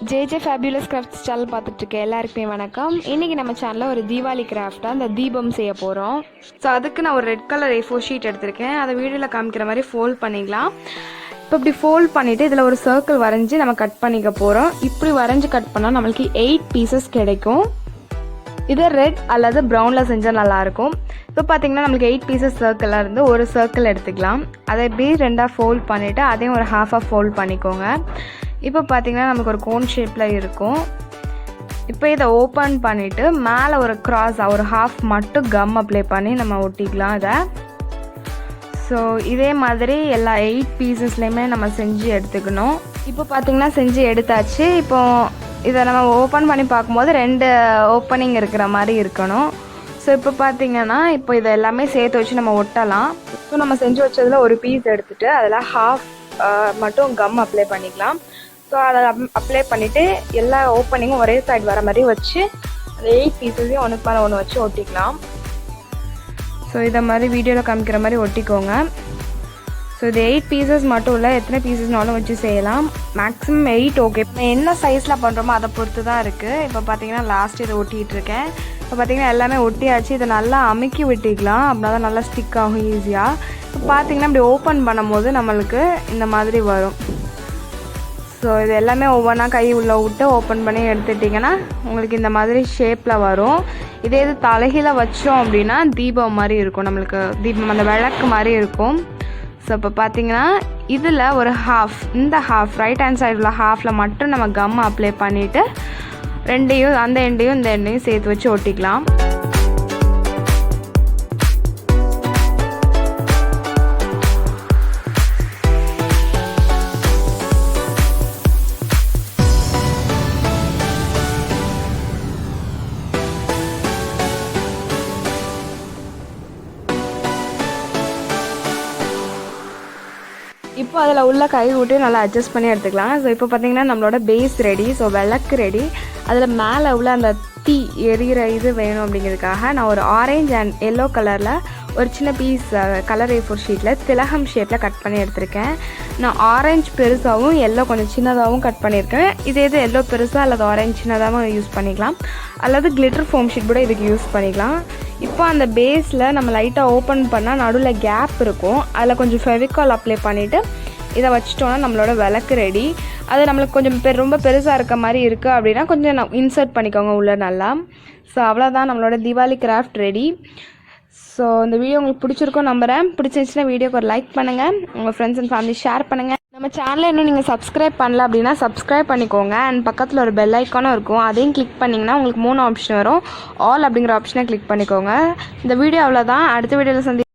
J fabulous crafts channel பார்த்துட்டு இருக்க எல்லாருக்குமே வணக்கம். இன்றைக்கி நம்ம சேனலில் ஒரு தீபாவளி கிராஃப்டாக அந்த தீபம் செய்ய போகிறோம். ஸோ அதுக்கு நான் ஒரு ரெட் கலர் A4 ஷீட் எடுத்திருக்கேன். அதை வீடியோவில் காமிக்கிற மாதிரி ஃபோல்ட் பண்ணிக்கலாம். இப்போ இப்படி ஃபோல்ட் பண்ணிவிட்டு இதில் ஒரு சர்க்கிள் வரைஞ்சி நம்ம கட் பண்ணிக்க போகிறோம். இப்படி வரைஞ்சி கட் பண்ணால் நம்மளுக்கு 8 பீசஸ் கிடைக்கும். இதை ரெட் அல்லது ப்ரௌனில் செஞ்சால் நல்லாயிருக்கும். இப்போ பார்த்தீங்கன்னா நம்மளுக்கு 8 பீசஸ் சர்க்கிளாக இருந்து ஒரு சர்க்கிள் எடுத்துக்கலாம். அதை இப்படி ரெண்டாக ஃபோல்ட் பண்ணிவிட்டு அதையும் ஒரு ஹாஃபாக ஃபோல்ட் பண்ணிக்கோங்க. இப்போ பார்த்தீங்கன்னா நமக்கு ஒரு கோன் ஷேப்பில் இருக்கும். இப்போ இதை ஓப்பன் பண்ணிவிட்டு மேலே ஒரு கிராஸ் ஒரு ஹாஃப் மட்டும் கம் அப்ளை பண்ணி நம்ம ஒட்டிக்கலாம் இதை. ஸோ இதே மாதிரி எல்லா 8 பீசஸ்லேயுமே நம்ம செஞ்சு எடுத்துக்கணும். இப்போ பார்த்தீங்கன்னா செஞ்சு எடுத்தாச்சு. இப்போ இதை நம்ம ஓப்பன் பண்ணி பார்க்கும்போது 2 ஓப்பனிங் இருக்கிற மாதிரி இருக்கணும். ஸோ இப்போ பார்த்தீங்கன்னா இப்போ இதை எல்லாமே சேர்த்து வச்சு நம்ம ஒட்டலாம். ஸோ நம்ம செஞ்சு வச்சதில் ஒரு பீஸ் எடுத்துகிட்டு அதில் ஹாஃப் மட்டும் கம் அப்ளை பண்ணிக்கலாம். ஸோ அதை அப்ளை பண்ணிவிட்டு எல்லா ஓப்பனிங்கும் ஒரே சைடு வர மாதிரி வச்சு அந்த 8 பீஸஸையும் ஒன்றுக்கு மேலே ஒன்று வச்சு ஒட்டிக்கலாம். ஸோ இதை மாதிரி வீடியோவில் காமிக்கிற மாதிரி ஒட்டிக்கோங்க. ஸோ இது 8 பீசஸ் மட்டும் இல்லை, எத்தனை பீசஸ்னாலும் வச்சு செய்யலாம். Maximum 8 okay. இப்போ என்ன சைஸில் பண்ணுறோமோ அதை பொறுத்து தான் இருக்குது. இப்போ பார்த்தீங்கன்னா லாஸ்ட் இதை ஒட்டிகிட்ருக்கேன். இப்போ பார்த்தீங்கன்னா எல்லாமே ஒட்டியாச்சு. இதை நல்லா அமுக்கி விட்டிக்கலாம். அப்படின்னா தான் நல்லா ஸ்டிக் ஆகும் ஈஸியாக. இப்போ பார்த்தீங்கன்னா இப்படி ஓப்பன் பண்ணும்போது நம்மளுக்கு இந்த மாதிரி வரும். ஸோ இது எல்லாமே ஒவ்வொன்றா கை உள்ளே விட்டு ஓப்பன் பண்ணி எடுத்துட்டிங்கன்னா உங்களுக்கு இந்த மாதிரி ஷேப்பில் வரும். இதே இது தலைகீழ வச்சோம் அப்படின்னா தீபம் மாதிரி இருக்கும், நம்மளுக்கு தீபம் அந்த விளக்கு மாதிரி இருக்கும். ஸோ இப்போ பார்த்தீங்கன்னா இதில் ஒரு ஹாஃப், இந்த ஹாஃப் ரைட் ஹேண்ட் சைடு உள்ள ஹாஃபில் மட்டும் நம்ம கம் அப்ளை பண்ணிவிட்டு ரெண்டையும் அந்த எண்டையும் இந்த எண்டையும் சேர்த்து வச்சு ஒட்டிக்கலாம். இப்போ அதில் உள்ள கை விட்டு நல்லா அட்ஜஸ்ட் பண்ணி எடுத்துக்கலாம். ஸோ இப்போ பார்த்தீங்கன்னா நம்மளோட பேஸ் ரெடி. ஸோ விளக்கு ரெடி. அதில் மேலே உள்ள அந்த தீ எரிகிற இது வேணும் அப்படிங்கிறதுக்காக நான் ஒரு ஆரஞ்ச் அண்ட் எல்லோ கலரில் ஒரு சின்ன பீஸ் கலர் A4 ஷீட்டில் திலகம் ஷேப்பில் கட் பண்ணி எடுத்திருக்கேன். நான் ஆரஞ்சு பெருசாகவும் எல்லோ கொஞ்சம் சின்னதாகவும் கட் பண்ணியிருக்கேன். இதே இது எல்லோ பெருசாக அல்லது ஆரஞ்சு சின்னதாகவும் யூஸ் பண்ணிக்கலாம், அல்லது கிளிட்டர் ஃபோம் ஷீட் கூட இதுக்கு யூஸ் பண்ணிக்கலாம். இப்போ அந்த பேஸில் நம்ம லைட்டாக ஓப்பன் பண்ணால் நடுவில் கேப் இருக்கும். அதில் கொஞ்சம் ஃபெவிகால் அப்ளை பண்ணிவிட்டு இதை வச்சிட்டோன்னா நம்மளோட விளக்கு ரெடி. அது நம்மளுக்கு கொஞ்சம் ரொம்ப பெருசாக இருக்க மாதிரி இருக்குது அப்படின்னா கொஞ்சம் இன்சர்ட் பண்ணிக்கோங்க உள்ளே நல்லா. ஸோ அவ்வளோதான், நம்மளோட தீபாவளி கிராஃப்ட் ரெடி. ஸோ இந்த வீடியோ உங்களுக்கு பிடிச்சிருக்கும் நம்புகிறேன். பிடிச்சிருந்துச்சுன்னா வீடியோக்கு ஒரு லைக் பண்ணுங்கள், உங்கள் ஃப்ரெண்ட்ஸ் அண்ட் ஃபேமிலி ஷேர் பண்ணுங்கள். நம்ம சேனலை இன்னும் நீங்கள் சப்ஸ்கிரைப் பண்ணல அப்படின்னா சப்ஸ்கிரைப் பண்ணிக்கோங்க. அண்ட் பக்கத்தில் ஒரு பெல் ஐக்கானும் இருக்கும், அதையும் கிளிக் பண்ணிங்கன்னா உங்களுக்கு 3 ஆப்ஷன் வரும். ஆல் அப்படிங்கிற ஆப்ஷனை கிளிக் பண்ணிக்கோங்க. இந்த வீடியோ அவ்வளோதான். அடுத்த வீடியோவில்